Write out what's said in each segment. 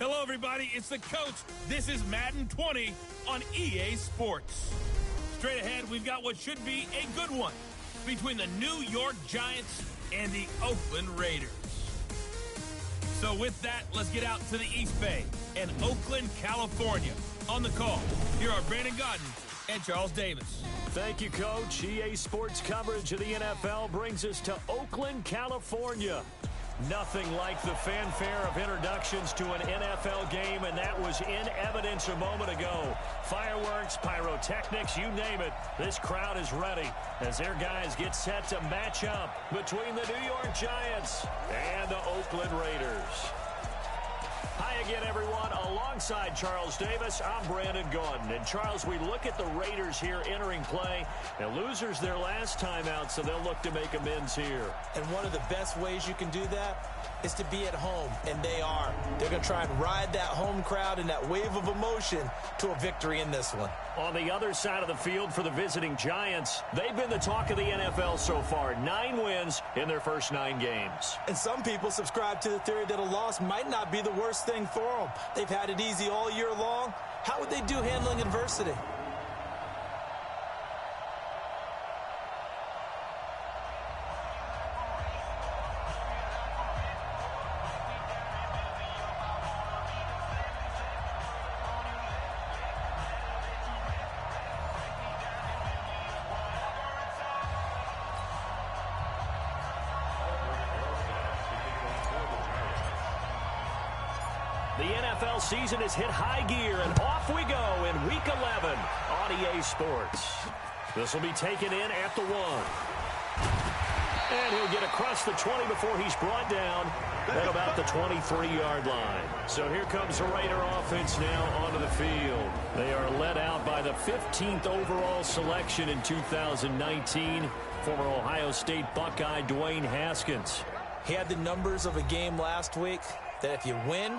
Hello, everybody. It's the coach. This is Madden 20 on EA Sports. Straight ahead, we've got what should be a good one between the New York Giants and the Oakland Raiders. So with that, let's get out to the East Bay and Oakland, California. On the call, here are Brandon Gaudin and Charles Davis. Thank you, Coach. EA Sports coverage of the NFL brings us to Oakland, California. Nothing like the fanfare of introductions to an NFL game, and that was in evidence a moment ago. Fireworks, pyrotechnics, you name it. This crowd is ready as their guys get set to match up between the New York Giants and the Oakland Raiders. Hi again, everyone. Alongside Charles Davis, I'm Brandon Gaudin. And, Charles, we look at the Raiders here entering play. And losers their last time out, so they'll look to make amends here. And one of the best ways you can do that is to be at home, and they are. They're going to try and ride that home crowd and that wave of emotion to a victory in this one. On the other side of the field for the visiting Giants, they've been the talk of the NFL so far. 9 wins in their first 9 games. And some people subscribe to the theory that a loss might not be the worst thing for them. They've had it easy all year long. How would they do handling adversity? The NFL season has hit high gear, and off we go in Week 11 on EA Sports. This will be taken in at the 1. And he'll get across the 20 before he's brought down at about the 23-yard line. So here comes the Raider offense now onto the field. They are led out by the 15th overall selection in 2019, former Ohio State Buckeye Dwayne Haskins. He had the numbers of a game last week that if you win,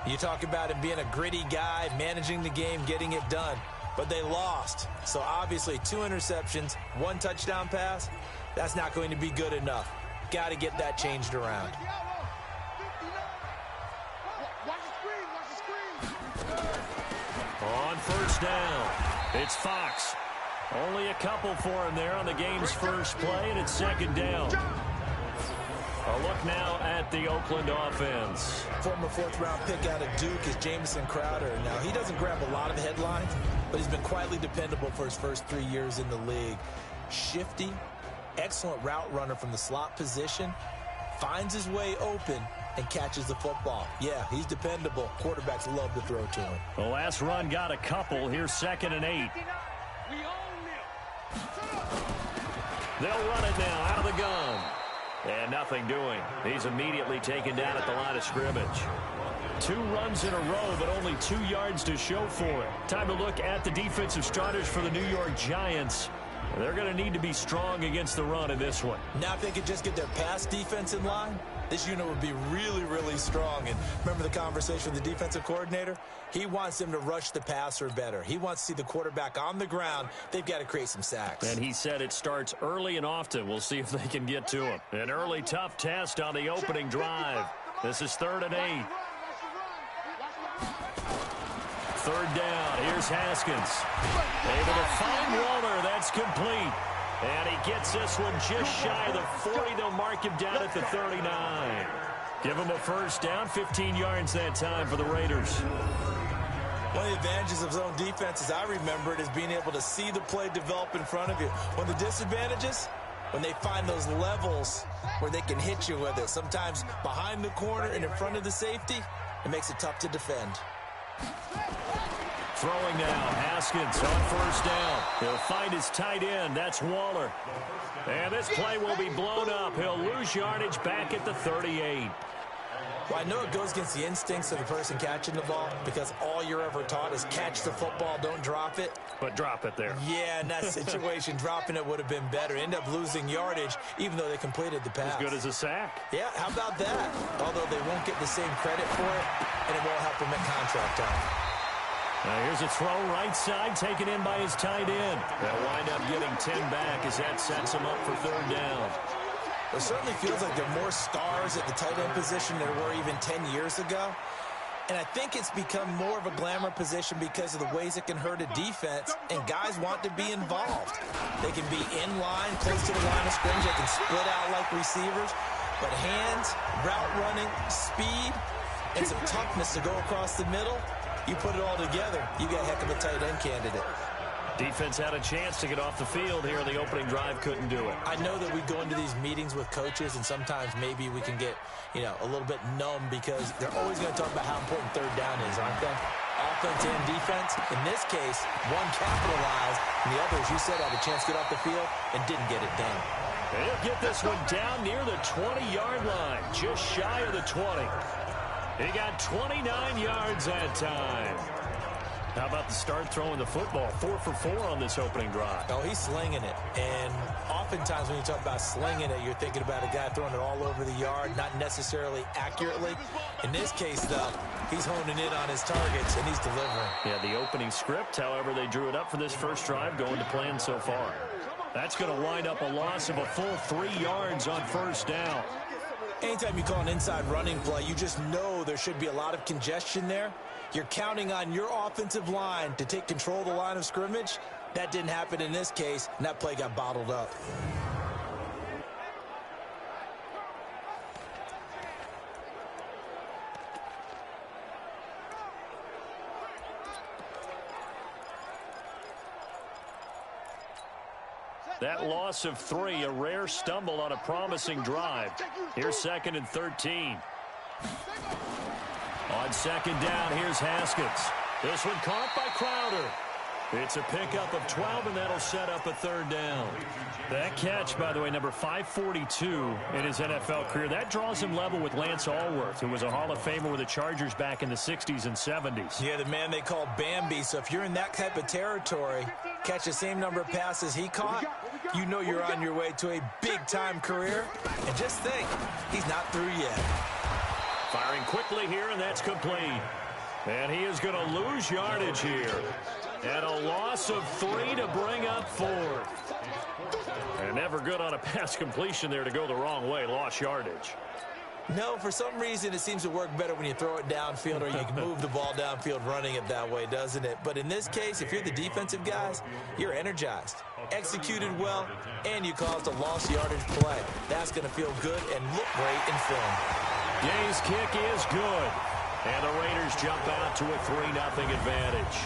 you talk about him being a gritty guy, managing the game, getting it done. But they lost. So obviously 2 interceptions, 1 touchdown pass, that's not going to be good enough. Got to get that changed around. On first down, it's Fox. Only a couple for him there on the game's first play, and it's second down. A look now at the Oakland offense. Former 4th-round pick out of Duke is Jamison Crowder. Now, he doesn't grab a lot of headlines, but he's been quietly dependable for his first 3 years in the league. Shifty, excellent route runner from the slot position, finds his way open, and catches the football. Yeah, he's dependable. Quarterbacks love to throw to him. The last run got a couple. Here's 2nd and 8. They'll run it now out of the gun. And nothing doing. He's immediately taken down at the line of scrimmage. 2 runs in a row, but only 2 yards to show for it. Time to look at the defensive starters for the New York Giants. They're going to need to be strong against the run in this one. Now if they could just get their pass defense in line, this unit would be really, really strong. And remember the conversation with the defensive coordinator? He wants them to rush the passer better. He wants to see the quarterback on the ground. They've got to create some sacks. And he said it starts early and often. We'll see if they can get to him. An early tough test on the opening drive. This is 3rd and 8. 3rd down. Here's Haskins. Able to find Walter. That's complete. And he gets this one just shy of the 40. They'll mark him down at the 39. Give him a first down. 15 yards that time for the Raiders. One of the advantages of zone defense, as I remember it, is being able to see the play develop in front of you. One of the disadvantages, when they find those levels where they can hit you with it, sometimes behind the corner and in front of the safety, it makes it tough to defend. Throwing now, Haskins on first down. He'll find his tight end. That's Waller. And this play will be blown up. He'll lose yardage back at the 38. Well, I know it goes against the instincts of the person catching the ball because all you're ever taught is catch the football, don't drop it. But drop it there. Yeah, in that situation, dropping it would have been better. End up losing yardage, even though they completed the pass. As good as a sack. Yeah, how about that? Although they won't get the same credit for it, and it won't help them at contract time. Now here's a throw right side, taken in by his tight end. They'll wind up getting 10 back as that sets him up for 3rd down. It certainly feels like there are more stars at the tight end position than there were even 10 years ago. And I think it's become more of a glamour position because of the ways it can hurt a defense, and guys want to be involved. They can be in line, close to the line of scrimmage. They can split out like receivers. But hands, route running, speed, and some toughness to go across the middle, you put it all together, you got a heck of a tight end candidate. Defense had a chance to get off the field here. The opening drive couldn't do it. I know that we go into these meetings with coaches, and sometimes maybe we can get, a little bit numb because they're always going to talk about how important third down is, aren't they? Offense and defense. In this case, one capitalized, and the other, as you said, had a chance to get off the field and didn't get it done. They'll get this one down near the 20-yard line, just shy of the 20. He got 29 yards that time. How about the start throwing the football? 4 for 4 on this opening drive. Oh, he's slinging it. And oftentimes when you talk about slinging it, you're thinking about a guy throwing it all over the yard, not necessarily accurately. In this case, though, he's honing in on his targets, and he's delivering. Yeah, the opening script, however, they drew it up for this first drive, going to plan so far. That's going to wind up a loss of a full 3 yards on first down. Anytime you call an inside running play, you just know there should be a lot of congestion there. You're counting on your offensive line to take control of the line of scrimmage. That didn't happen in this case, and that play got bottled up. That loss of 3, a rare stumble on a promising drive. Here's 2nd and 13. On 2nd down, here's Haskins. This one caught by Crowder. It's a pickup of 12, and that'll set up a 3rd down. That catch, by the way, number 542 in his NFL career, that draws him level with Lance Allworth, who was a Hall of Famer with the Chargers back in the 60s and 70s. Yeah, the man they call Bambi. So if you're in that type of territory, catch the same number of passes he caught, you know you're on your way to a big-time career. And just think, he's not through yet. Firing quickly here, and that's complete. And he is going to lose yardage here. And a loss of 3 to bring up 4th. And never good on a pass completion there to go the wrong way. Lost yardage. No, for some reason it seems to work better when you throw it downfield or you can move the ball downfield running it that way, doesn't it? But in this case, if you're the defensive guys, you're energized, executed well, and you caused a lost yardage play. That's going to feel good and look great in film. Gay's kick is good. And the Raiders jump out to a 3-0 advantage.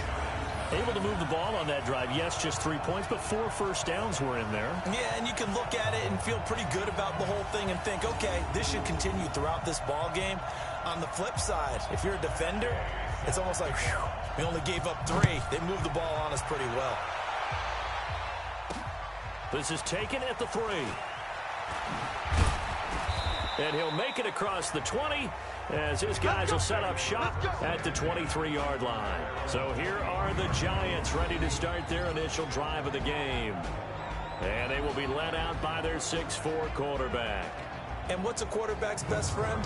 Able to move the ball on that drive. Yes, just 3 points, but 4 first downs were in there. Yeah, and you can look at it and feel pretty good about the whole thing and think, okay, this should continue throughout this ball game. On the flip side, if you're a defender, it's almost like, whew, we only gave up 3. They moved the ball on us pretty well. This is taken at the 3. And he'll make it across the 20 as his guys will set up shop at the 23-yard line. So here are the Giants ready to start their initial drive of the game. And they will be led out by their 6'4" quarterback. And what's a quarterback's best friend?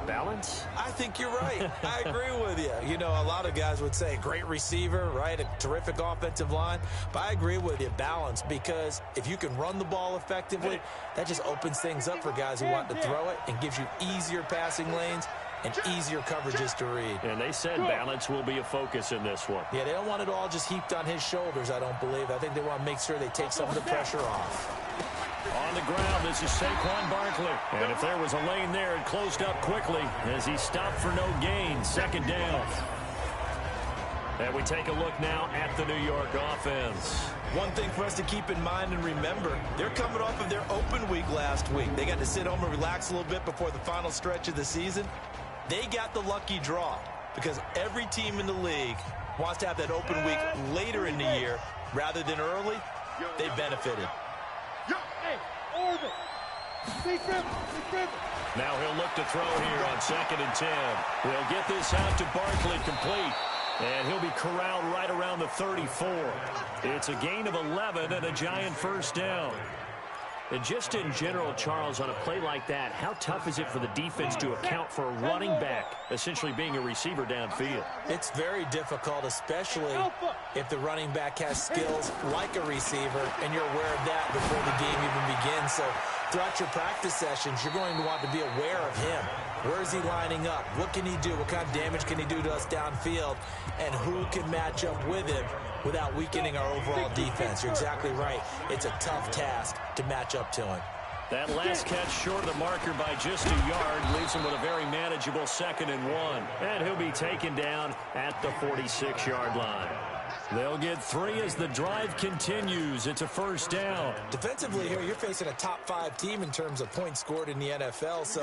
Balance? I think you're right. I agree with you. You know, a lot of guys would say great receiver, right? A terrific offensive line. But I agree with you, balance, because if you can run the ball effectively, that just opens things up for guys who want to throw it and gives you easier passing lanes and easier coverages to read. And they said balance will be a focus in this one. Yeah, they don't want it all just heaped on his shoulders, I don't believe. I think they want to make sure they take some of the pressure off. On the ground, this is Saquon Barkley. And if there was a lane there, it closed up quickly as he stopped for no gain. 2nd down. And we take a look now at the New York offense. One thing for us to keep in mind and remember, they're coming off of their open week last week. They got to sit home and relax a little bit before the final stretch of the season. They got the lucky draw because every team in the league wants to have that open week later in the year rather than early. They benefited. Now he'll look to throw here on 2nd and 10. He'll get this out to Barkley complete. And he'll be corralled right around the 34. It's a gain of 11 and a Giant first down. And just in general, Charles, on a play like that, how tough is it for the defense to account for a running back essentially being a receiver downfield? It's very difficult, especially if the running back has skills like a receiver, and you're aware of that before the game even begins. So throughout your practice sessions, you're going to want to be aware of him. Where is he lining up? What can he do? What kind of damage can he do to us downfield? And who can match up with him without weakening our overall defense? You're exactly right. It's a tough task to match up to him. That last catch short of the marker by just a yard leaves him with a very manageable 2nd and 1. And he'll be taken down at the 46-yard line. They'll get 3 as the drive continues. It's a 1st down. Defensively here, you're facing a top-5 team in terms of points scored in the NFL. So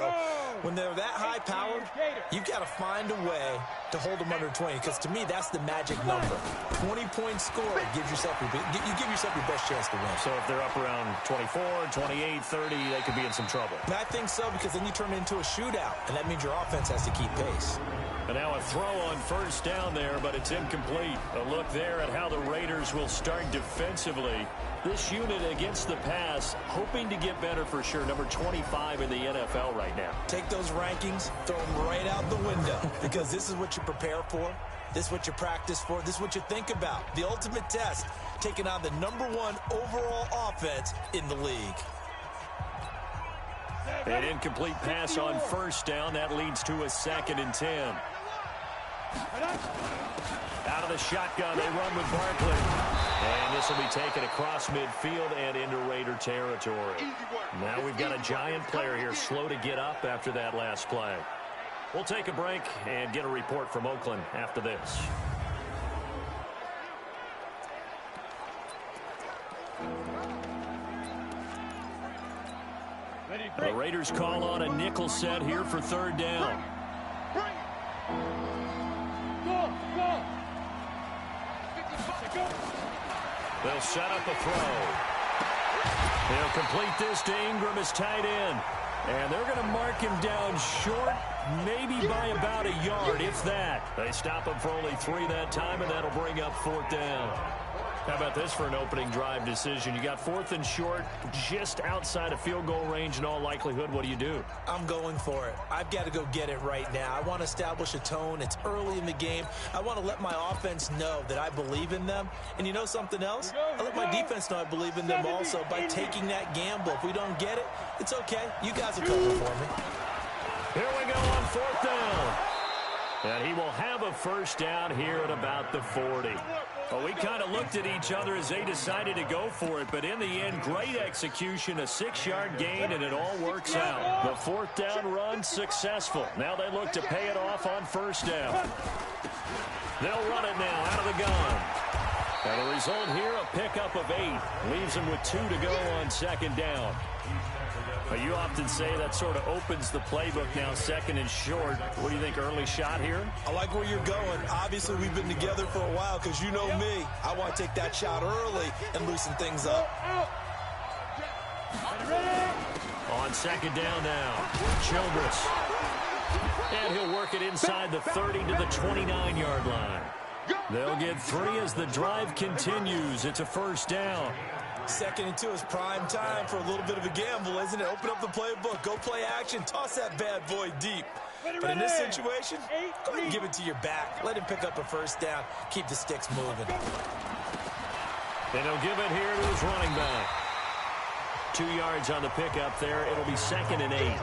when they're that high-powered, you've got to find a way to hold them under 20. Because to me, that's the magic number. 20 points scored gives yourself you give yourself your best chance to win. So if they're up around 24, 28, 30, they could be in some trouble. And I think so, because then you turn it into a shootout, and that means your offense has to keep pace. And now a throw on 1st down there, but it's incomplete. A look there at how the Raiders will start defensively. This unit against the pass, hoping to get better for sure. Number 25 in the NFL right now. Take those rankings, throw them right out the window, because this is what you prepare for. This is what you practice for. This is what you think about. The ultimate test, taking on the #1 overall offense in the league. An incomplete pass on 1st down. That leads to a 2nd and 10. Out of the shotgun, they run with Barkley. And this will be taken across midfield and into Raider territory. Now we've got a giant player here slow to get up after that last play. We'll take a break and get a report from Oakland after this. The Raiders call on a nickel set here for 3rd down. They'll set up a throw. They'll complete this to Ingram as tight end. And they're going to mark him down short, maybe by about a yard, if that. They stop him for only 3 that time, and that'll bring up 4th down. How about this for an opening drive decision? You got 4th and short, just outside of field goal range in all likelihood. What do you do? I'm going for it. I've got to go get it right now. I want to establish a tone. It's early in the game. I want to let my offense know that I believe in them. And you know something else? I let my defense know I believe in them also by taking that gamble. If we don't get it, it's okay. You guys will cover for me. Here we go on 4th down. And he will have a 1st down here at about the 40. Well, we kind of looked at each other as they decided to go for it, but in the end, great execution, a 6-yard gain, and it all works out. The 4th down run successful. Now they look to pay it off on 1st down. They'll run it now out of the gun. And the result here, a pickup of 8. Leaves them with 2 to go on 2nd down. But you often say that sort of opens the playbook now, 2nd and short. What do you think, early shot here? I like where you're going. Obviously, we've been together for a while because you know me. I want to take that shot early and loosen things up. On 2nd down now, Childress. And he'll work it inside the 30 to the 29-yard line. They'll get 3 as the drive continues. It's a 1st down. 2nd and 2 is prime time for a little bit of a gamble, isn't it? Open up the playbook, go play action, toss that bad boy deep. But in this situation, go ahead and give it to your back. Let him pick up a 1st down. Keep the sticks moving. And he'll give it here to his running back. 2 yards on the pickup there. It'll be 2nd and 8.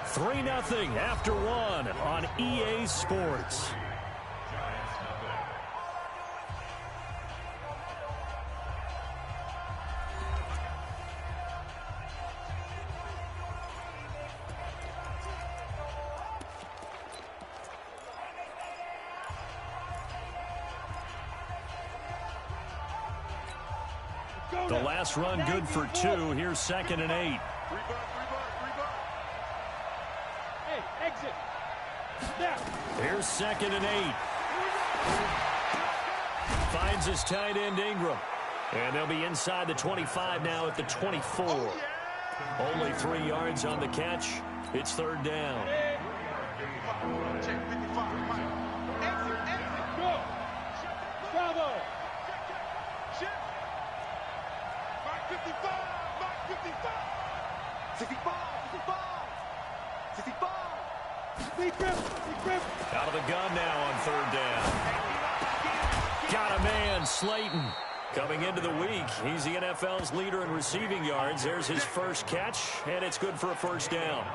Three 3-0 after 1 on EA Sports. The last run good for 2. Here's 2nd and 8. Hey, exit. Snap. Here's 2nd and 8. Finds his tight end Ingram. And they'll be inside the 25 now at the 24. Only 3 yards on the catch. It's 3rd down. Go. Bravo. 65. Deep grip. Out of the gun now on 3rd down. Got a man Slayton. Coming into the week, he's the NFL's leader in receiving yards. There's his first catch, and it's good for a first down.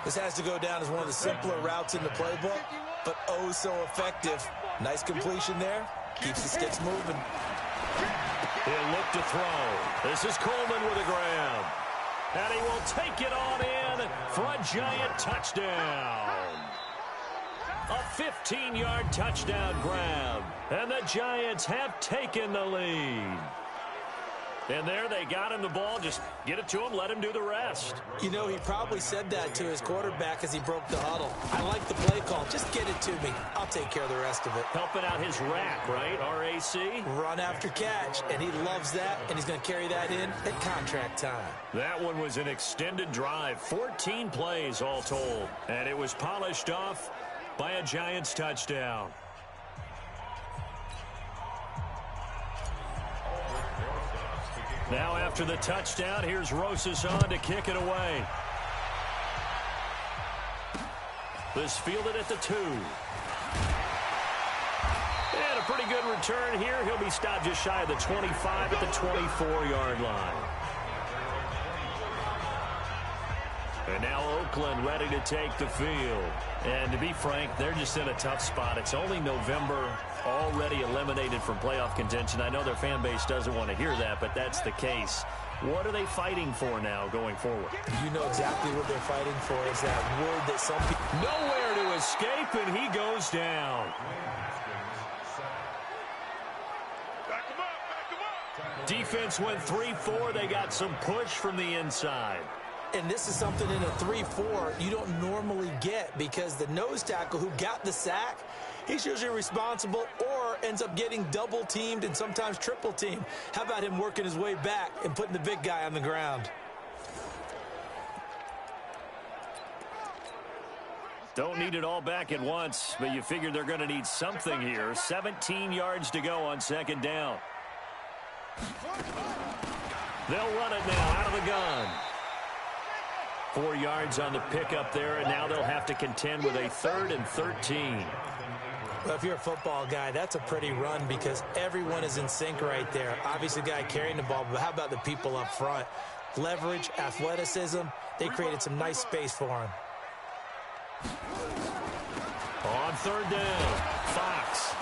This has to go down as one of the simpler routes in the playbook, but oh so effective. Nice completion there. Keeps the sticks moving. He'll look to throw. This is Coleman with a grab. And he will take it on in for a giant touchdown. A 15-yard touchdown grab. And the Giants have taken the lead. And there they got him the ball. Just get it to him, let him do the rest. You know, he probably said that to his quarterback as he broke the huddle. I like the play call. Just get it to me. I'll take care of the rest of it. Helping out his rack, right? RAC? Run after catch, and he loves that, and he's going to carry that in at contract time. That one was an extended drive. 14 plays all told. And it was polished off by a Giants touchdown. Now after the touchdown, here's Rosas on to kick it away. This fielded at the 2. And a pretty good return here. He'll be stopped just shy of the 25 at the 24-yard line. And now Oakland ready to take the field. And to be frank, they're just in a tough spot. It's only November, already eliminated from playoff contention. I know their fan base doesn't want to hear that, but that's the case. What are they fighting for now going forward? You know exactly what they're fighting for is that word that some people... Nowhere to escape, and he goes down. Defense went 3-4. They got some push from the inside. And this is something in a 3-4 you don't normally get because the nose tackle who got the sack, he's usually responsible or ends up getting double-teamed and sometimes triple-teamed. How about him working his way back and putting the big guy on the ground? Don't need it all back at once, but you figure they're going to need something here. 17 yards to go on second down. They'll run it now out of the gun. 4 yards on the pickup there, and now they'll have to contend with a 3rd and 13. Well, if you're a football guy, that's a pretty run because everyone is in sync right there. Obviously, the guy carrying the ball, but how about the people up front? Leverage, athleticism, they created some nice space for him. On 3rd down, Fox.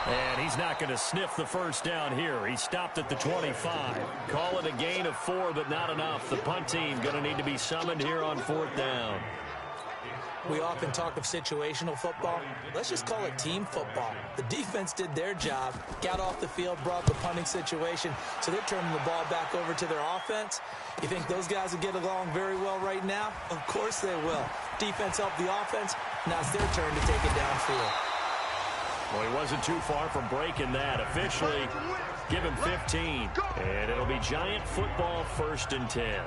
And he's not going to sniff the first down here. He stopped at the 25. Call it a gain of 4, but not enough. The punt team going to need to be summoned here on 4th down. We often talk of situational football. Let's just call it team football. The defense did their job, got off the field, brought the punting situation, so they're turning the ball back over to their offense. You think those guys will get along very well right now? Of course they will. Defense helped the offense. Now it's their turn to take it downfield. Well, he wasn't too far from breaking that. Officially, give him 15. And it'll be Giant football 1st and 10.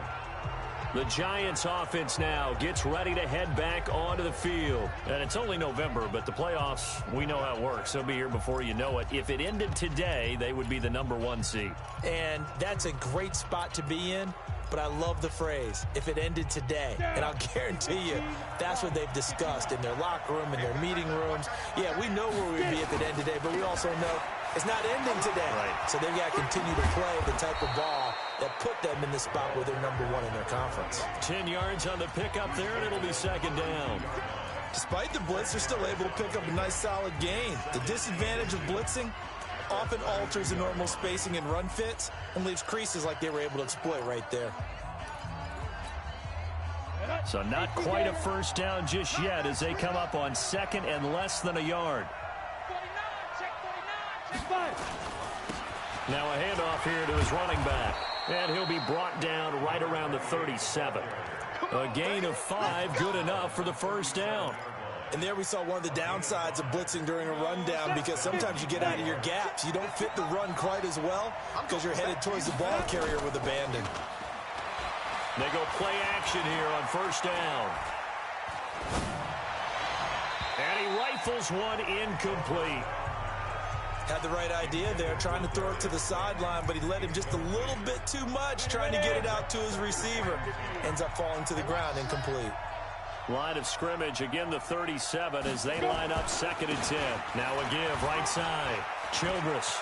The Giants offense now gets ready to head back onto the field. And it's only November, but the playoffs, we know how it works. They'll be here before you know it. If it ended today, they would be the #1 seed. And that's a great spot to be in. But I love the phrase, if it ended today. And I'll guarantee you, that's what they've discussed in their locker room, in their meeting rooms. Yeah, we know where we'd be if it ended today, but we also know it's not ending today. Right. So they've got to continue to play the type of ball that put them in the spot where they're #1 in their conference. 10 yards on the pickup there, and it'll be 2nd down. Despite the blitz, they're still able to pick up a nice, solid gain. The disadvantage of blitzing often alters the normal spacing and run fits and leaves creases like they were able to exploit right there. So not quite a first down just yet as they come up on 2nd and less than a yard. Now a handoff here to his running back. And he'll be brought down right around the 37. A gain of 5, good enough for the first down. And there we saw one of the downsides of blitzing during a rundown because sometimes you get out of your gaps. You don't fit the run quite as well because you're headed towards the ball carrier with abandon. They go play action here on 1st down. And he rifles one incomplete. Had the right idea there, trying to throw it to the sideline, but he let him just a little bit too much, trying to get it out to his receiver. Ends up falling to the ground, incomplete. Line of scrimmage, again the 37 as they line up 2nd and 10. Now a give, right side. Childress.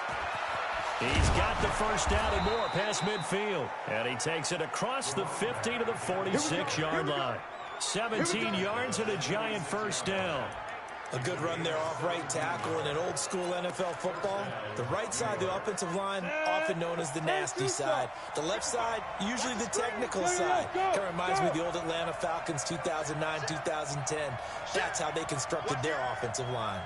He's got the first down and more past midfield. And he takes it across the 50 to the 46-yard line. 17 yards and a giant first down. A good run there off right tackle in an old-school NFL football. The right side, the offensive line, often known as the nasty side. The left side, usually the technical side. Kind of reminds me of the old Atlanta Falcons 2009, 2010. That's how they constructed their offensive line.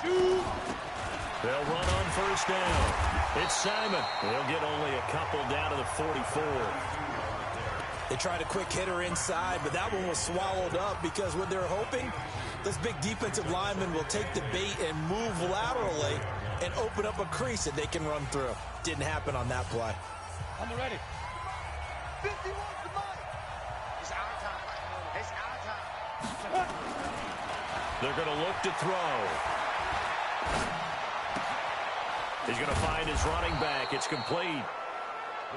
They'll run on first down. It's Simon. They'll get only a couple down to the 44. They tried a quick hitter inside, but that one was swallowed up because what they're hoping, this big defensive lineman will take the bait and move laterally and open up a crease that they can run through. Didn't happen on that play. On the ready. 51 to Mike. It's our time. It's our time. They're going to look to throw. He's going to find his running back. It's complete.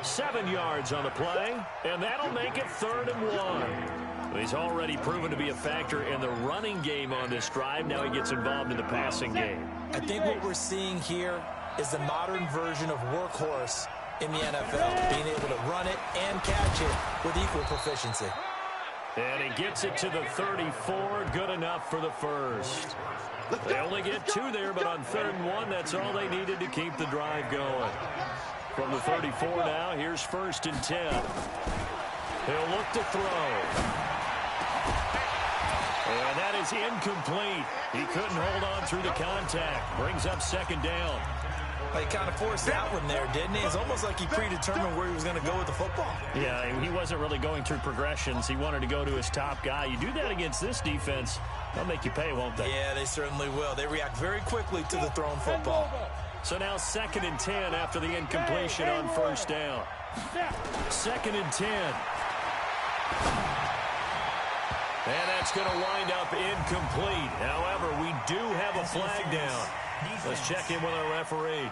7 yards on the play, and that'll make it 3rd and 1. He's already proven to be a factor in the running game on this drive. Now he gets involved in the passing game. I think what we're seeing here is the modern version of workhorse in the NFL, being able to run it and catch it with equal proficiency. And he gets it to the 34, good enough for the first. They only get 2 there, but on 3rd and 1, that's all they needed to keep the drive going. From the 34 now, here's 1st and 10. He'll look to throw. And that is incomplete. He couldn't hold on through the contact. Brings up 2nd down. Well, he kind of forced that one there, didn't he? It's almost like he predetermined where he was going to go with the football. Yeah, he wasn't really going through progressions. He wanted to go to his top guy. You do that against this defense, they'll make you pay, won't they? Yeah, they certainly will. They react very quickly to the thrown football. So now 2nd and 10 after the incompletion on 1st down. 2nd and 10. And that's going to wind up incomplete. However, we do have a flag down. Let's check in with our referee.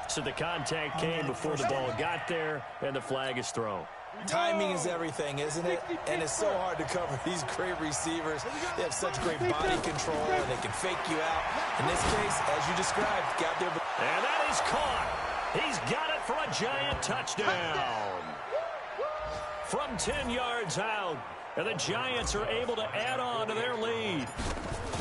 So the contact came before the ball got there, and the flag is thrown. Timing is everything, isn't it? And it's so hard to cover these great receivers. They have such great body control, and they can fake you out. In this case, as you described, got there. And that is caught. He's got it for a giant touchdown. From 10 yards out, and the Giants are able to add on to their lead.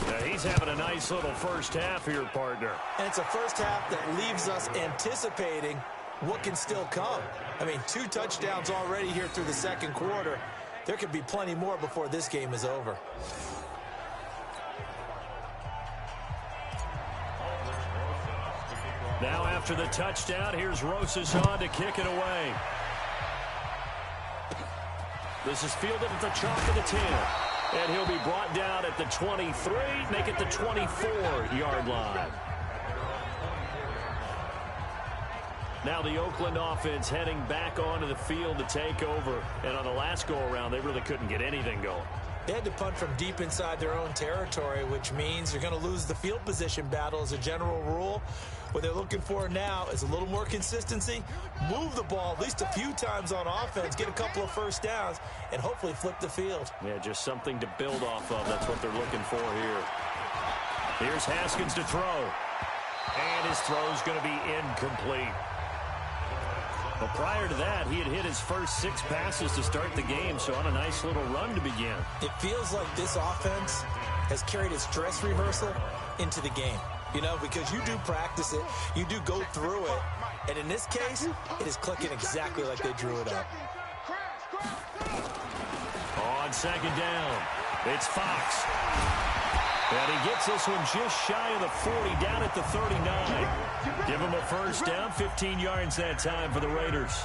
Yeah, he's having a nice little first half here, partner. And it's a first half that leaves us anticipating what can still come. I mean, 2 touchdowns already here through the 2nd quarter. There could be plenty more before this game is over. Now after the touchdown, here's Rosas on to kick it away. This is fielded at the chalk of the 10. And he'll be brought down at the 23, make it the 24-yard line. Now the Oakland offense heading back onto the field to take over. And on the last go-around, they really couldn't get anything going. They had to punt from deep inside their own territory, which means you're going to lose the field position battle as a general rule. What they're looking for now is a little more consistency, move the ball at least a few times on offense, get a couple of first downs, and hopefully flip the field. Yeah, just something to build off of. That's what they're looking for here. Here's Haskins to throw. And his throw's going to be incomplete. Well, prior to that, he had hit his first 6 passes to start the game, so on a nice little run to begin. It feels like this offense has carried its dress rehearsal into the game. You know, because you do practice it, you do go through it, and in this case, it is clicking exactly like they drew it up. On 2nd down, it's Fox. And he gets this one just shy of the 40, down at the 39. Give him a first down, 15 yards that time for the Raiders.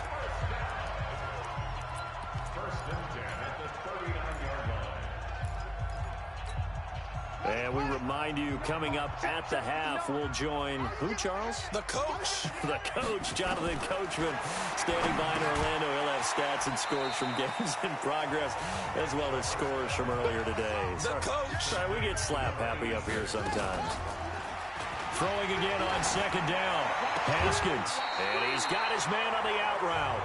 And we remind you, coming up at the half, we'll join who, Charles? The coach. The coach, Jonathan Coachman, standing by in Orlando. He'll have stats and scores from games in progress, as well as scores from earlier today. The coach. Sorry, we get slap happy up here sometimes. Throwing again on 2nd down. Haskins. And he's got his man on the out route.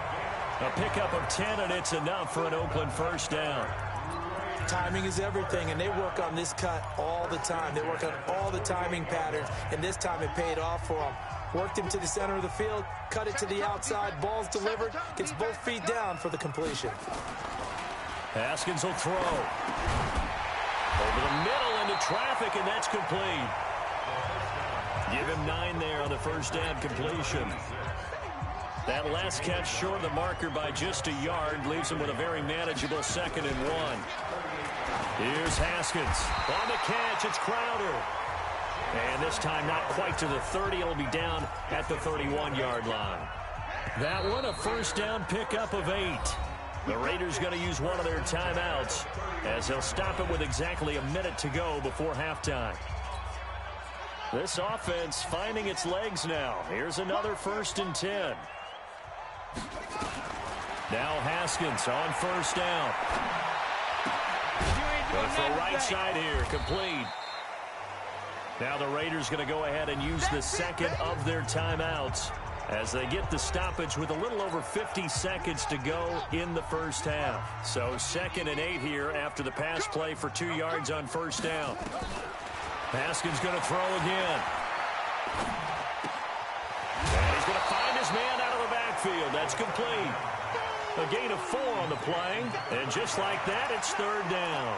A pickup of 10, and it's enough for an Oakland first down. Timing is everything, and they work on this cut all the time. They work on all the timing patterns, and this time it paid off for them. Worked him to the center of the field, cut it to the outside, ball's delivered, gets both feet down for the completion. Haskins will throw. Over the middle into traffic, and that's complete. Give him 9 there on the first down completion. That last catch short of the marker by just a yard leaves him with a very manageable 2nd and 1. Here's Haskins. On the catch, it's Crowder. And this time not quite to the 30. It'll be down at the 31-yard line. That one a first down pickup of 8. The Raiders going to use one of their timeouts as they'll stop it with exactly a minute to go before halftime. This offense finding its legs now. Here's another 1st and 10. Now Haskins on first down. Going for a right side here, complete. Now the Raiders going to go ahead and use the second of their timeouts as they get the stoppage with a little over 50 seconds to go in the first half. So 2nd and 8 here after the pass play for 2 yards on first down. Haskins going to throw again. And he's going to find his man out of the backfield. That's complete. A gain of 4 on the play. And just like that, it's 3rd down.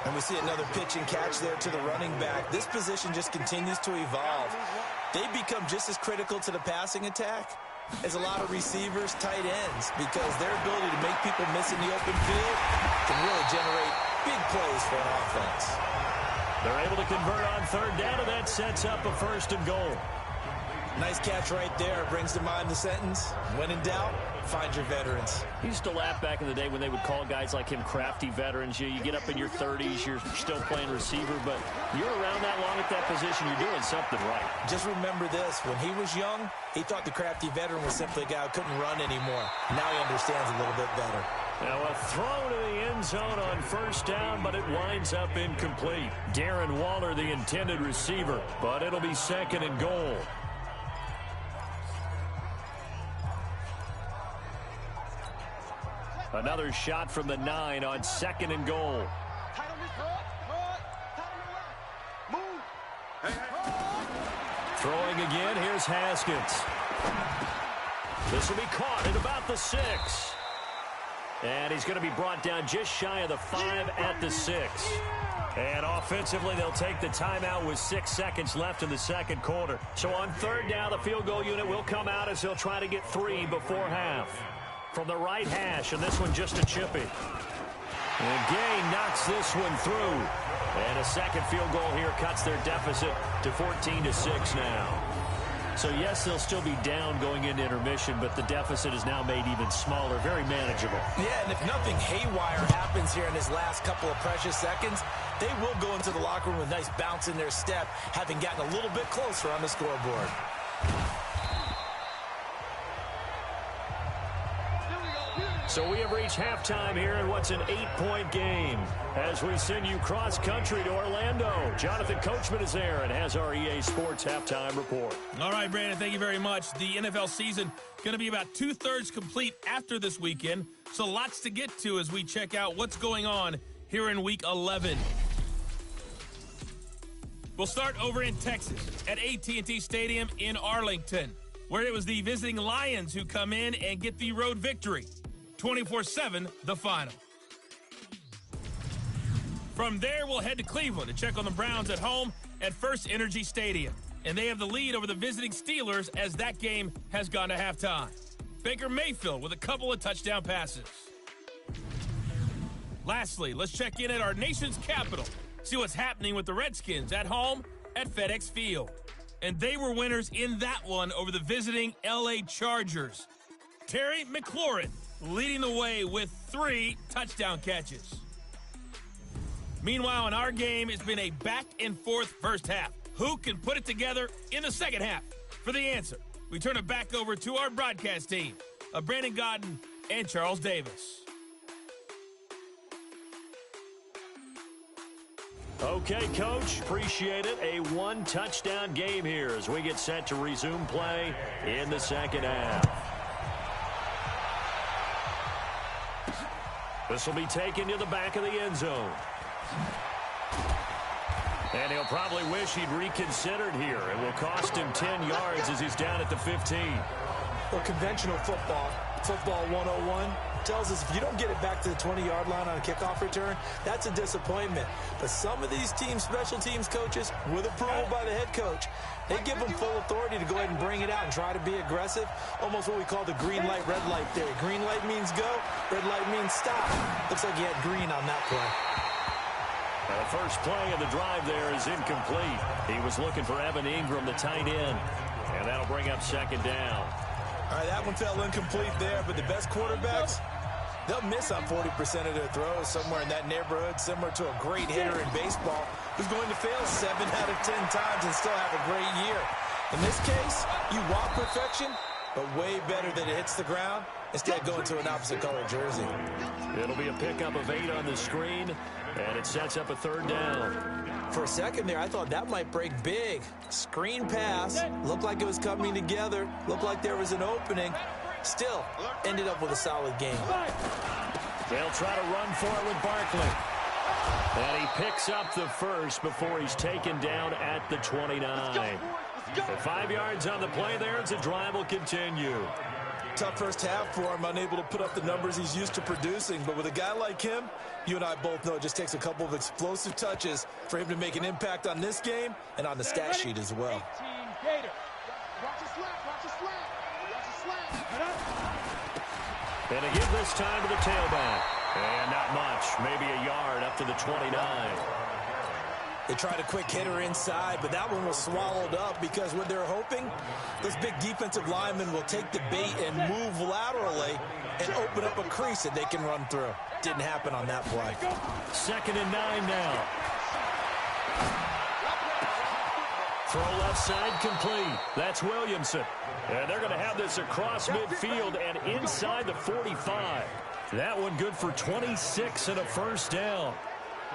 And we see another pitch and catch there to the running back. This position just continues to evolve. They become just as critical to the passing attack as a lot of receivers, tight ends, because their ability to make people miss in the open field can really generate big plays for an offense. They're able to convert on 3rd down, and that sets up a 1st and goal. Nice catch right there. Brings to mind the sentence, when in doubt, find your veterans. He used to laugh back in the day when they would call guys like him crafty veterans. You get up in your 30s, you're still playing receiver, but you're around that long at that position, you're doing something right. Just remember this. When he was young, he thought the crafty veteran was simply a guy who couldn't run anymore. Now he understands a little bit better. Now a throw to the end zone on first down, but it winds up incomplete. Darren Waller, the intended receiver, but it'll be 2nd and goal. Another shot from the 9 on 2nd and goal. Throwing again, here's Haskins. This will be caught at about the 6. And he's going to be brought down just shy of the 5 at the 6. And offensively, they'll take the timeout with 6 seconds left in the 2nd quarter. So on 3rd down, the field goal unit will come out as they'll try to get 3 before half. From the right hash, and this one just a chippy. And Gay knocks this one through. And a 2nd field goal here cuts their deficit to 14-6 now. So, yes, they'll still be down going into intermission, but the deficit is now made even smaller, very manageable. Yeah, and if nothing haywire happens here in his last couple of precious seconds, they will go into the locker room with a nice bounce in their step, having gotten a little bit closer on the scoreboard. So we have reached halftime here in what's an 8-point game as we send you cross-country to Orlando. Jonathan Coachman is there and has our EA Sports halftime report. All right, Brandon, thank you very much. The NFL season going to be about 2/3 complete after this weekend, so lots to get to as we check out what's going on here in Week 11. We'll start over in Texas at AT&T Stadium in Arlington, where it was the visiting Lions who come in and get the road victory. 24-7, the final. From there, we'll head to Cleveland to check on the Browns at home at First Energy Stadium. And they have the lead over the visiting Steelers as that game has gone to halftime. Baker Mayfield with a couple of touchdown passes. Lastly, let's check in at our nation's capital, see what's happening with the Redskins at home at FedEx Field. And they were winners in that one over the visiting LA Chargers. Terry McLaurin leading the way with 3 touchdown catches. Meanwhile, in our game, it's been a back-and-forth first half. Who can put it together in the second half? For the answer, we turn it back over to our broadcast team of Brandon Godden and Charles Davis. Okay, Coach, appreciate it. A 1-touchdown game here as we get set to resume play in the second half. This will be taken to the back of the end zone. And he'll probably wish he'd reconsidered here. It will cost him 10 yards as he's down at the 15. Well, conventional football 101, tells us if you don't get it back to the 20-yard line on a kickoff return, that's a disappointment. But some of these teams, special teams coaches, with approval by the head coach, they give them full authority to go ahead and bring it out and try to be aggressive, almost what we call the green light, red light theory. Green light means go, red light means stop. Looks like he had green on that play. Now the first play of the drive there is incomplete. He was looking for Evan Ingram, the tight end, and that'll bring up second down. All right, that one fell incomplete there, but the best quarterbacks, they'll miss on 40% of their throws, somewhere in that neighborhood, similar to a great hitter in baseball who's going to fail 7 out of 10 times and still have a great year. In this case, you want perfection, but way better that it hits the ground instead of going to an opposite color jersey. It'll be a pickup of 8 on the screen, and it sets up a third down. For a second there, I thought that might break big. Screen pass. Looked like it was coming together. Looked like there was an opening. Still, ended up with a solid game. They'll try to run for it with Barkley. And he picks up the first before he's taken down at the 29. The 5 yards on the play there as the drive will continue. Tough first half for him, unable to put up the numbers he's used to producing. But with a guy like him, you and I both know it just takes a couple of explosive touches for him to make an impact on this game and on the stat sheet as well. And a give this time to the tailback. And not much, maybe a yard up to the 29. They tried a quick hitter inside, but that one was swallowed up because what they're hoping, those big defensive linemen will take the bait and move laterally and open up a crease that they can run through. Didn't happen on that play. 2nd and 9 now. Throw left side complete. That's Williamson. And they're going to have this across midfield and inside the 45. That one good for 26 and a first down.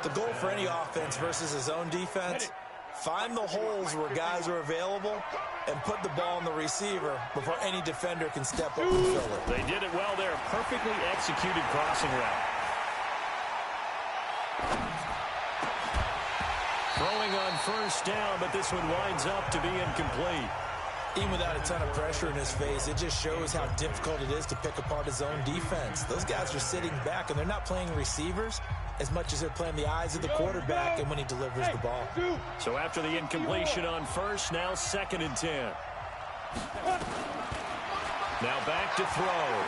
The goal for any offense versus his own defense, find the holes where guys are available and put the ball on the receiver before any defender can step up and fill it. They did it well there. Perfectly executed crossing route. Throwing on first down, but this one winds up to be incomplete. Even without a ton of pressure in his face, it just shows how difficult it is to pick apart his own defense. Those guys are sitting back, and they're not playing receivers as much as they're playing the eyes of the quarterback and when he delivers the ball. So after the incompletion on first, now 2nd and 10. Now back to throw.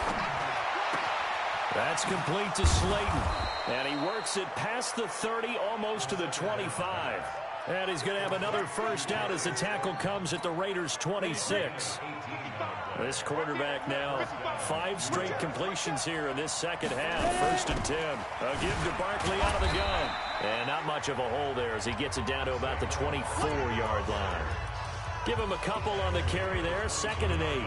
That's complete to Slayton. And he works it past the 30, almost to the 25. And he's going to have another first down as the tackle comes at the Raiders' 26. This quarterback now 5 straight completions here in this second half. 1st and 10. A give to Barkley out of the gun. And not much of a hole there as he gets it down to about the 24-yard line. Give him a couple on the carry there. 2nd and 8.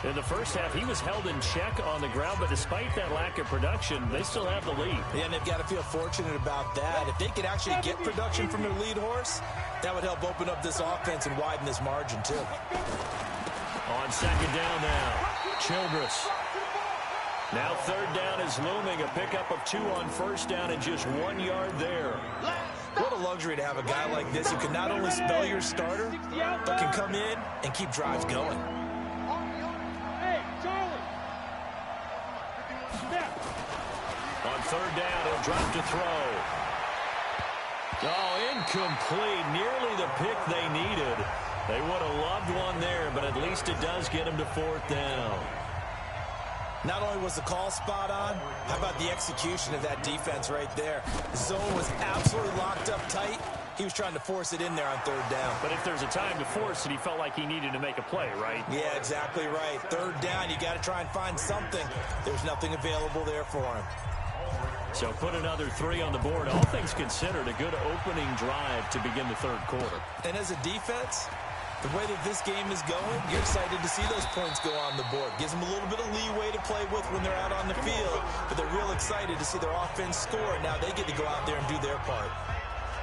In the first half, he was held in check on the ground, but despite that lack of production, they still have the lead. Yeah, and they've got to feel fortunate about that. If they could actually get production from their lead horse, that would help open up this offense and widen this margin, too. On 2nd down now, Childress. Now 3rd down is looming, a pickup of 2 on first down and just 1 yard there. What a luxury to have a guy like this who can not only spell your starter, but can come in and keep drives going. On 3rd down, he'll drop to throw. Oh, incomplete. Nearly the pick they needed. They would have loved one there, but at least it does get him to 4th down. Not only was the call spot on, how about the execution of that defense right there? The zone was absolutely locked up tight. He was trying to force it in there on 3rd down. But if there's a time to force it, he felt like he needed to make a play, right? Yeah, exactly right. 3rd down, you got to try and find something. There's nothing available there for him. So put another 3 on the board. All things considered, a good opening drive to begin the 3rd quarter. And as a defense, the way that this game is going, you're excited to see those points go on the board. Gives them a little bit of leeway to play with when they're out on the field, but they're real excited to see their offense score. Now they get to go out there and do their part.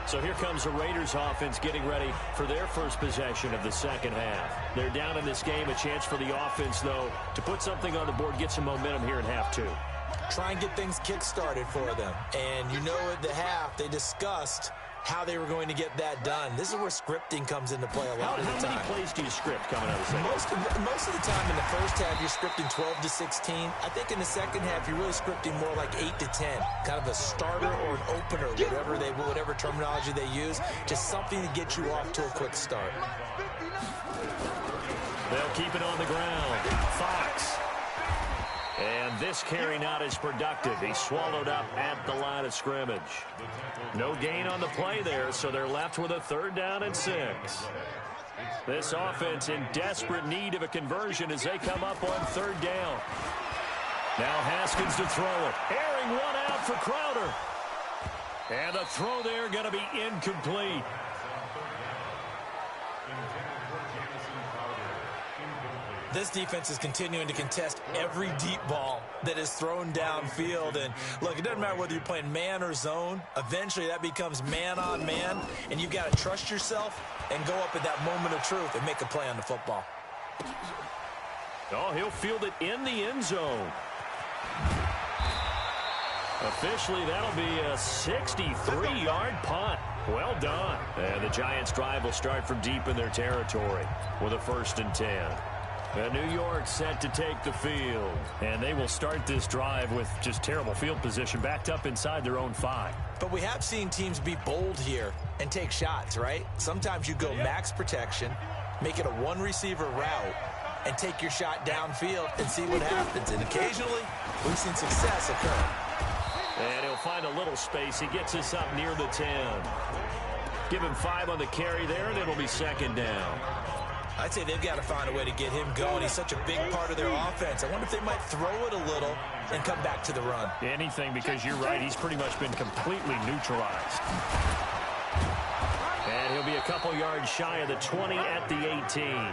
So here comes the Raiders offense getting ready for their first possession of the second half. They're down in this game. A chance for the offense, though, to put something on the board, get some momentum here in half 2. try and get things kick-started for them. And you know at the half, they discussed how they were going to get that done. This is where scripting comes into play a lot of the time. How many plays do you script coming out of the second? Most of the time in the first half, you're scripting 12 to 16. I think in the second half, you're really scripting more like 8 to 10. Kind of a starter or an opener, whatever terminology they use. Just something to get you off to a quick start. They'll keep it on the ground. Fox. And this carry not as productive. He's swallowed up at the line of scrimmage. No gain on the play there, so they're left with a 3rd down and 6. This offense in desperate need of a conversion as they come up on 3rd down. Now Haskins to throw it. Airing one out for Crowder. And the throw there going to be incomplete. This defense is continuing to contest every deep ball that is thrown downfield. And look, it doesn't matter whether you're playing man or zone. Eventually, that becomes man on man, and you've got to trust yourself and go up at that moment of truth and make a play on the football. Oh, he'll field it in the end zone. Officially, that'll be a 63-yard punt. Well done. And the Giants' drive will start from deep in their territory with a 1st and 10. And New York set to take the field. And they will start this drive with just terrible field position, backed up inside their own 5. But we have seen teams be bold here and take shots, right? Sometimes you go max protection, make it a one-receiver route, and take your shot downfield and see what happens. And occasionally, we've seen success occur. And he'll find a little space. He gets us up near the 10. Give him 5 on the carry there, and it'll be 2nd down. I'd say they've got to find a way to get him going. He's such a big part of their offense. I wonder if they might throw it a little and come back to the run. Anything, because you're right. He's pretty much been completely neutralized. And he'll be a couple yards shy of the 20 at the 18.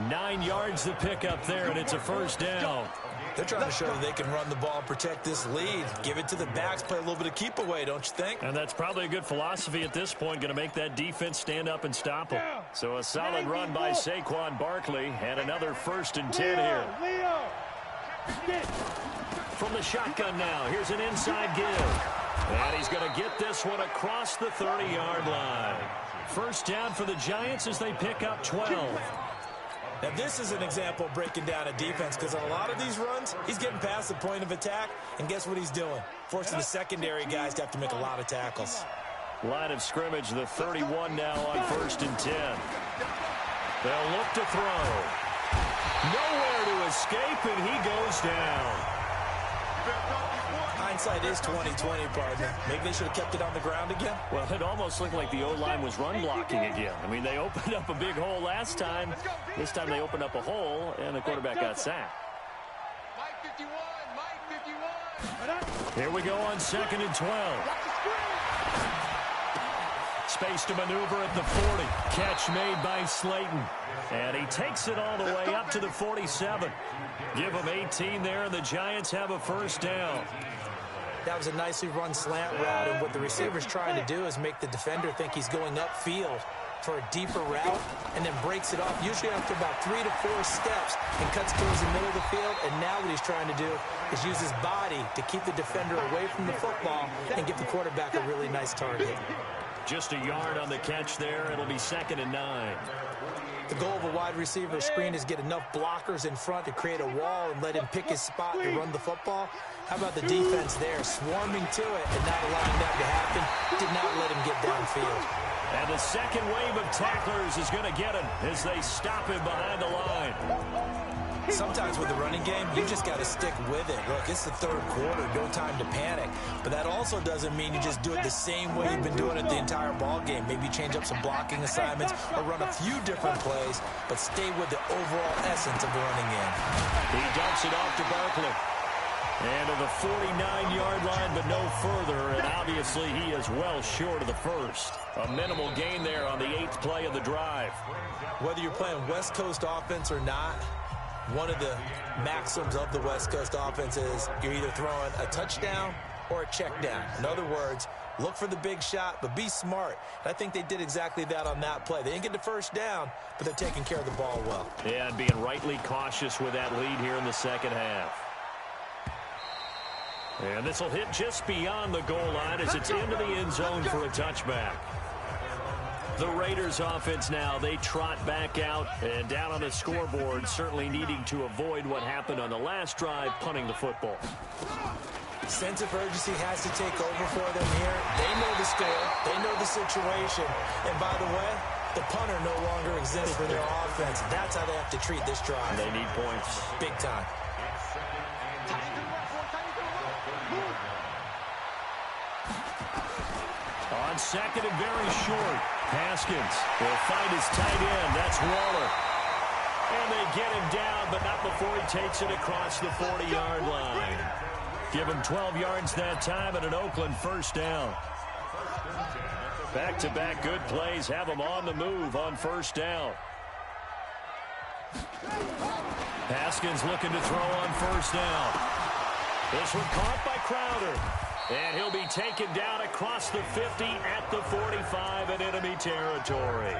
9 yards to pick up there, and it's a 1st down. They're trying to show that they can run the ball and protect this lead. Give it to the backs, play a little bit of keep away, don't you think? And that's probably a good philosophy at this point, going to make that defense stand up and stop them. So a solid run by Saquon Barkley, and another 1st and 10 here. From the shotgun now, here's an inside give. And he's going to get this one across the 30-yard line. 1st down for the Giants as they pick up 12. Now, this is an example of breaking down a defense, because on a lot of these runs, he's getting past the point of attack, and guess what he's doing? Forcing the secondary guys to have to make a lot of tackles. Line of scrimmage, the 31 now on 1st and 10. They'll look to throw. Nowhere to escape, and he goes down. Hindsight is 20/20, partner. Maybe they should have kept it on the ground again. Well, it almost looked like the O-line was run blocking again. I mean, they opened up a big hole last time. This time they opened up a hole, and the quarterback got sacked. Here we go on 2nd and 12. Space to maneuver at the 40. Catch made by Slayton. And he takes it all the way up to the 47. Give him 18 there, and the Giants have a 1st down. That was a nicely run slant route, and what the receiver's trying to do is make the defender think he's going upfield for a deeper route, and then breaks it off, usually after about 3 to 4 steps, and cuts towards the middle of the field. And now what he's trying to do is use his body to keep the defender away from the football and give the quarterback a really nice target. Just a yard on the catch there. It'll be 2nd and 9. The goal of a wide receiver screen is get enough blockers in front to create a wall and let him pick his spot to run the football. How about the defense there, swarming to it and not allowing that to happen? Did not let him get downfield. And the second wave of tacklers is going to get him as they stop him behind the line. Sometimes with the running game, you just got to stick with it. Look, it's the 3rd quarter, no time to panic. But that also doesn't mean you just do it the same way you've been doing it the entire ball game. Maybe change up some blocking assignments or run a few different plays, but stay with the overall essence of the running game. He dumps it off to Barkley. And to the 49-yard line, but no further. And obviously, he is well short of the 1st. A minimal gain there on the 8th play of the drive. Whether you're playing West Coast offense or not, one of the maxims of the West Coast offense is you're either throwing a touchdown or a check down. In other words, look for the big shot, but be smart. And I think they did exactly that on that play. They didn't get the 1st down, but they're taking care of the ball well. Yeah, and being rightly cautious with that lead here in the second half. And this will hit just beyond the goal line as it's into the end zone for a touchback. The Raiders offense now, they trot back out and down on the scoreboard, certainly needing to avoid what happened on the last drive, punting the football. Sense of urgency has to take over for them here. They know the score. They know the situation. And by the way, the punter no longer exists for their offense. That's how they have to treat this drive. They need points. Big time. On second and very short, Haskins will find his tight end. That's Waller. And they get him down, but not before he takes it across the 40-yard line. Give him 12 yards that time and an Oakland first down. Back-to-back good plays have him on the move on first down. Haskins looking to throw on first down. This one caught by Crowder. And he'll be taken down across the 50 at the 45 in enemy territory.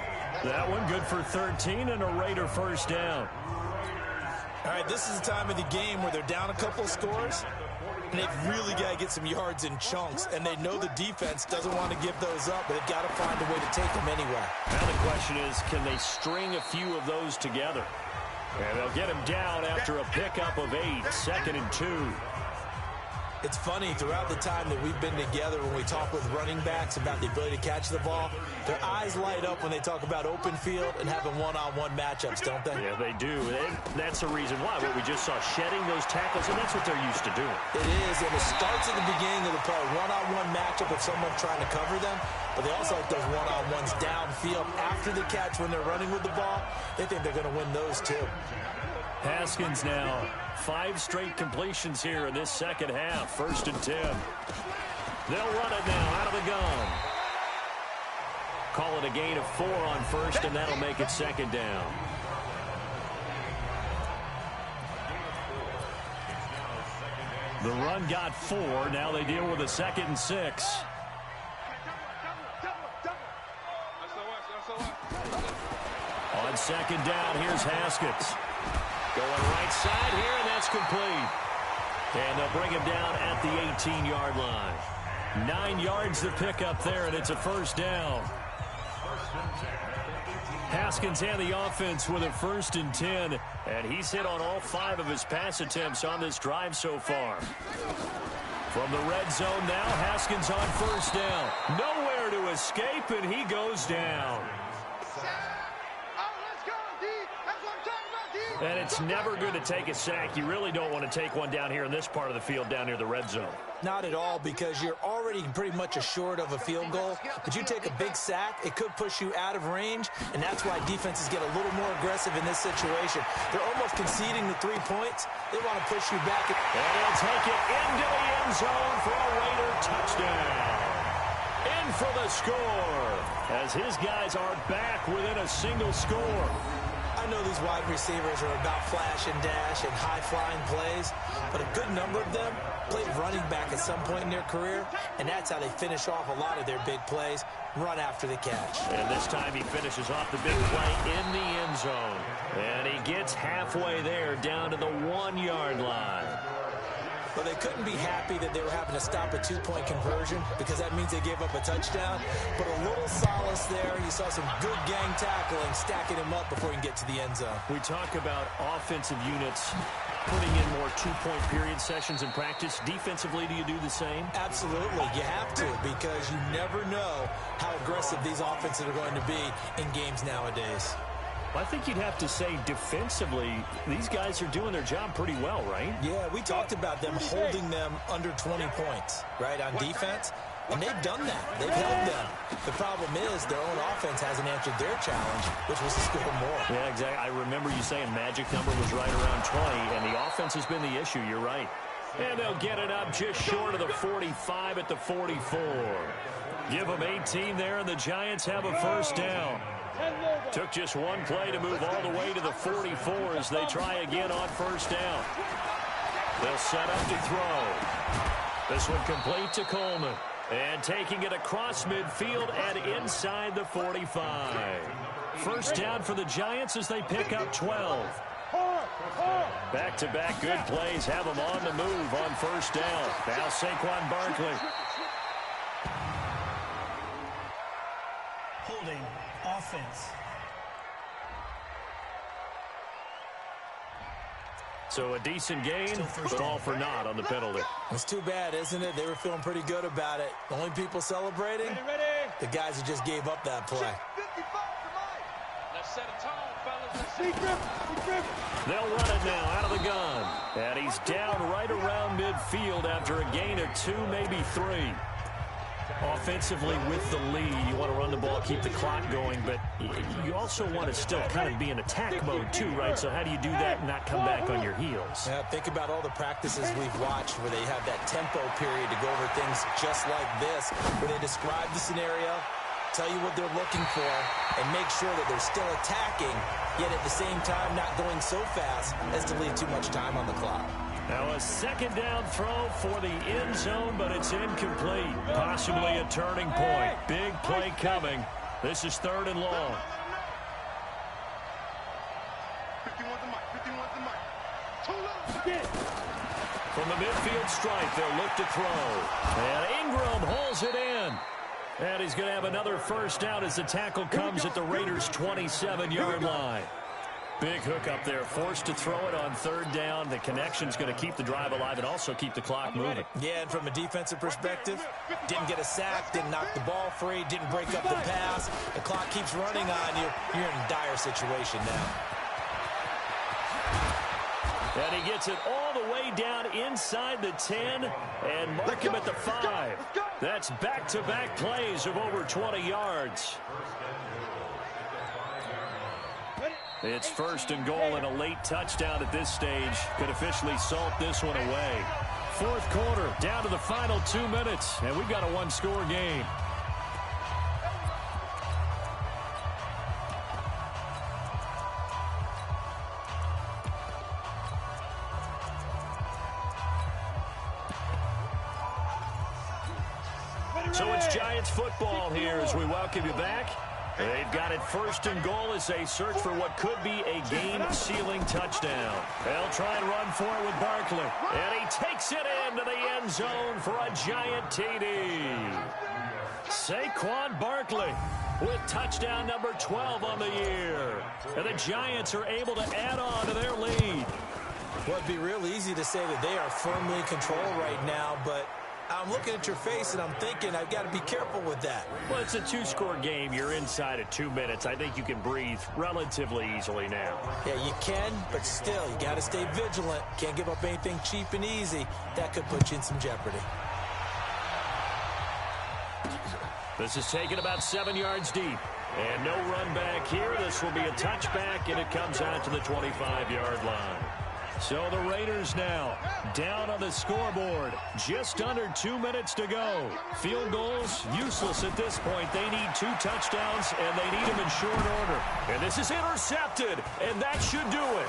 That one good for 13 and a Raider first down. All right, this is the time of the game where they're down a couple of scores, and they've really got to get some yards in chunks, and they know the defense doesn't want to give those up, but they've got to find a way to take them anyway. Now the question is, can they string a few of those together? And they'll get him down after a pickup of 8, 2nd and 2. It's funny, throughout the time that we've been together, when we talk with running backs about the ability to catch the ball, their eyes light up when they talk about open field and having one-on-one matchups, don't they? Yeah, they do. And that's the reason why. What we just saw, shedding those tackles, and that's what they're used to doing. It is, and it starts at the beginning of the play, one-on-one matchup if someone's trying to cover them, but they also like those one-on-ones downfield after the catch when they're running with the ball. They think they're going to win those too. Haskins now, 5 straight completions here in this second half. 1st and 10. They'll run it now out of the gun. Call it a gain of 4 on first, and that'll make it 2nd down. The run got 4. Now they deal with a 2nd and 6. On 2nd down, here's Haskins. Going right side here, and that's complete. And they'll bring him down at the 18-yard line. 9 yards to pick up there, and it's a first down. Haskins and the offense with a 1st and 10, and he's hit on all 5 of his pass attempts on this drive so far. From the red zone now, Haskins on first down. Nowhere to escape, and he goes down. And it's never good to take a sack. You really don't want to take one down here in this part of the field down near the red zone. Not at all, because you're already pretty much assured of a field goal. But you take a big sack, it could push you out of range, and that's why defenses get a little more aggressive in this situation. They're almost conceding the 3 points. They want to push you back. And he'll take it into the end zone for a Raider touchdown. In for the score, as his guys are back within a single score. I know these wide receivers are about flash and dash and high-flying plays, but a good number of them played running back at some point in their career, and that's how they finish off a lot of their big plays, run after the catch. And this time he finishes off the big play in the end zone. And he gets halfway there down to the 1-yard line. Well, they couldn't be happy that they were having to stop a 2-point conversion because that means they gave up a touchdown. But a little solace there. You saw some good gang tackling, stacking him up before he can get to the end zone. We talk about offensive units putting in more 2-point period sessions in practice. Defensively, do you do the same? Absolutely. You have to, because you never know how aggressive these offenses are going to be in games nowadays. I think you'd have to say defensively, these guys are doing their job pretty well, right? Yeah, we talked about them holding them under 20 points, right, on defense, and they've done that. They've held them. The problem is their own offense hasn't answered their challenge, which was to score more. Yeah, exactly. I remember you saying magic number was right around 20, and the offense has been the issue. You're right. And they'll get it up just short of the 45 at the 44. Give them 18 there, and the Giants have a first down. Took just one play to move all the way to the 44 as they try again on first down. They'll set up to throw. This one complete to Coleman. And taking it across midfield and inside the 45. First down for the Giants as they pick up 12. Back-to-back good plays have them on the move on first down. Now Saquon Barkley. Holding offense. So a decent gain, but all for naught on the penalty. It's too bad, isn't it? They were feeling pretty good about it. The only people celebrating, the guys who just gave up that play. Let's set a tone, fellas. They'll run it now out of the gun. And he's down right around midfield after a gain of 2, maybe 3. Offensively with the lead, you want to run the ball, keep the clock going, but you also want to still kind of be in attack mode too, right? So how do you do that and not come back on your heels? Yeah, think about all the practices we've watched where they have that tempo period to go over things just like this, where they describe the scenario, tell you what they're looking for, and make sure that they're still attacking, yet at the same time not going so fast as to leave too much time on the clock. Now a second down throw for the end zone, but it's incomplete. Possibly a turning point. Big play coming. This is 3rd and long. 51's the mic. From the midfield stripe, they'll look to throw. And Ingram hauls it in. And he's going to have another first down as the tackle comes at the Raiders' 27-yard line. Big hook up there, forced to throw it on 3rd down. The connection's going to keep the drive alive and also keep the clock moving. Yeah, and from a defensive perspective, didn't get a sack, didn't knock the ball free, didn't break up the pass. The clock keeps running on you. You're in a dire situation now. And he gets it all the way down inside the 10 and mark him at the 5. That's back-to-back plays of over 20 yards. It's 1st and goal and a late touchdown at this stage. Could officially salt this one away. 4th quarter, down to the final 2 minutes, and we've got a 1-score game. So it's Giants football here as we welcome you back. They've got it 1st and goal as they search for what could be a game-sealing touchdown. They'll try and run for it with Barkley. And he takes it into the end zone for a Giant TD. Saquon Barkley with touchdown number 12 on the year. And the Giants are able to add on to their lead. Well, it'd be real easy to say that they are firmly in control right now, but I'm looking at your face and I'm thinking I've got to be careful with that. Well, it's a 2-score game. You're inside of 2 minutes. I think you can breathe relatively easily now. Yeah, you can, but still, you got to stay vigilant. Can't give up anything cheap and easy. That could put you in some jeopardy. This is taken about 7 yards deep. And no run back here. This will be a touchback, and it comes out to the 25-yard line. So the Raiders now down on the scoreboard. Just under 2 minutes to go. Field goals useless at this point. They need 2 touchdowns, and they need them in short order. And this is intercepted, and that should do it.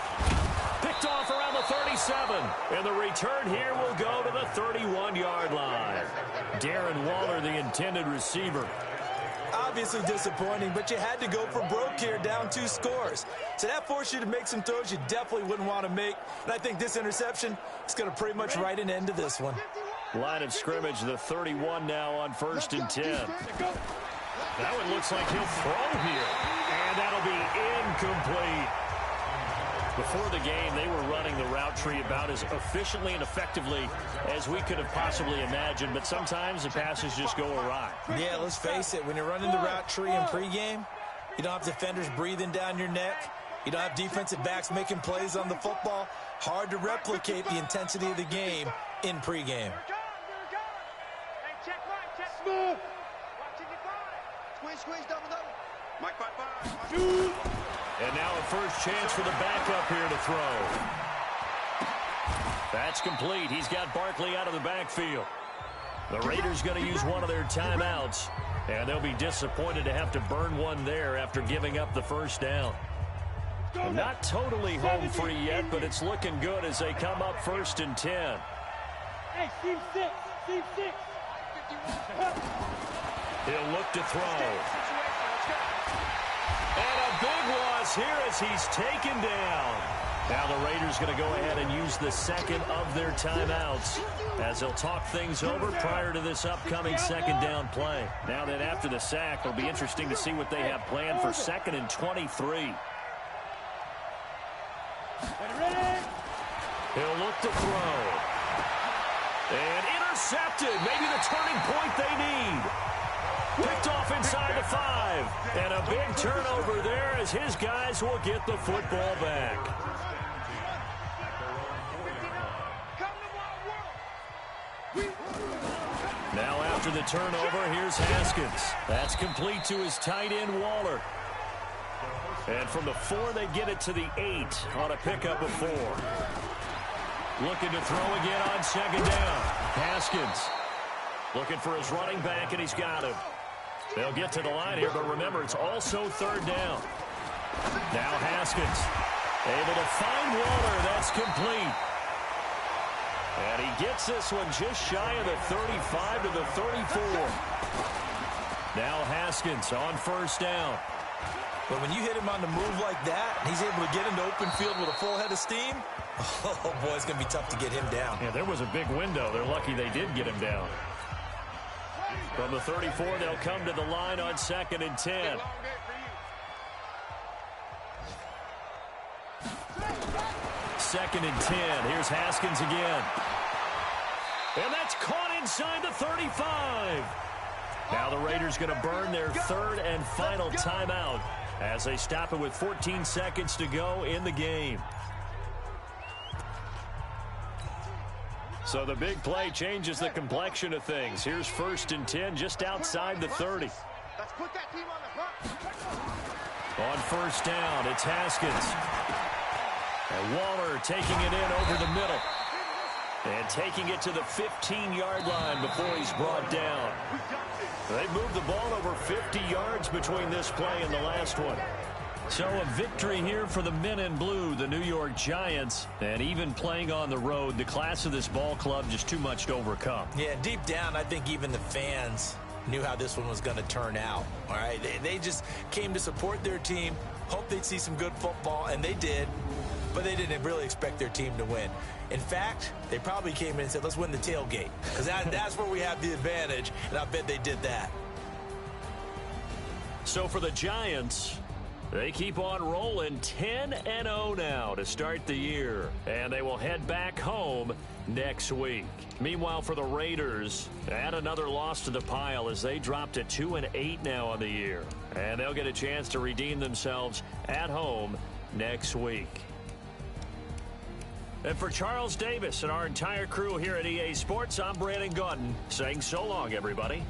Picked off around the 37. And the return here will go to the 31-yard line. Darren Waller, the intended receiver. Obviously disappointing, but you had to go for broke here, down 2 scores. So that forced you to make some throws you definitely wouldn't want to make. And I think this interception is going to pretty much write an end to this one. Line of scrimmage, the 31 now on 1st and 10. That one looks like he'll throw here. And that'll be incomplete. Before the game, they were running the route tree about as efficiently and effectively as we could have possibly imagined, but sometimes the passes just go awry. Yeah, let's face it, when you're running the route tree in pregame, you don't have defenders breathing down your neck. You don't have defensive backs making plays on the football. Hard to replicate the intensity of the game in pregame. Squeeze, double. Mike, 5-5. And now a first chance for the backup here to throw. That's complete. He's got Barkley out of the backfield. The Raiders going to use one of their timeouts, and they'll be disappointed to have to burn one there after giving up the first down. Not totally home free yet, but it's looking good as they come up 1st and 10. Hey, Steve 6. He'll look to throw. And a big loss here as he's taken down. Now the Raiders going to go ahead and use the second of their timeouts as they'll talk things over prior to this upcoming second down play. Now then, after the sack, it'll be interesting to see what they have planned for 2nd and 23. He'll look to throw. And intercepted. Maybe the turning point they need. Picked off inside the 5. And a big turnover there as his guys will get the football back. Now after the turnover, here's Haskins. That's complete to his tight end, Waller. And from the 4, they get it to the 8 on a pickup of 4. Looking to throw again on 2nd down. Haskins looking for his running back, and he's got him. They'll get to the line here, but remember, it's also 3rd down. Now Haskins able to find Waller. That's complete. And he gets this one just shy of the 35 to the 34. Now Haskins on 1st down. But when you hit him on the move like that, he's able to get into open field with a full head of steam, oh, boy, it's going to be tough to get him down. Yeah, there was a big window. They're lucky they did get him down. From the 34, they'll come to the line on 2nd and 10. Second and 10. Here's Haskins again. And that's caught inside the 35. Now the Raiders going to burn their 3rd and final timeout as they stop it with 14 seconds to go in the game. So the big play changes the complexion of things. Here's 1st and 10 just outside the 30. Let's put that team on the front. On 1st down, it's Haskins. And Waller taking it in over the middle. And taking it to the 15-yard line before he's brought down. They moved the ball over 50 yards between this play and the last one. So a victory here for the men in blue, the New York Giants. And even playing on the road, the class of this ball club just too much to overcome. Yeah, deep down, I think even the fans knew how this one was going to turn out. All right, they just came to support their team, hoped they'd see some good football, and they did. But they didn't really expect their team to win. In fact, they probably came in and said, let's win the tailgate. Because that's where we have the advantage, and I bet they did that. So for the Giants, they keep on rolling 10-0 now to start the year. And they will head back home next week. Meanwhile, for the Raiders, add another loss to the pile as they drop to 2-8 now on the year. And they'll get a chance to redeem themselves at home next week. And for Charles Davis and our entire crew here at EA Sports, I'm Brandon Gaudin saying so long, everybody.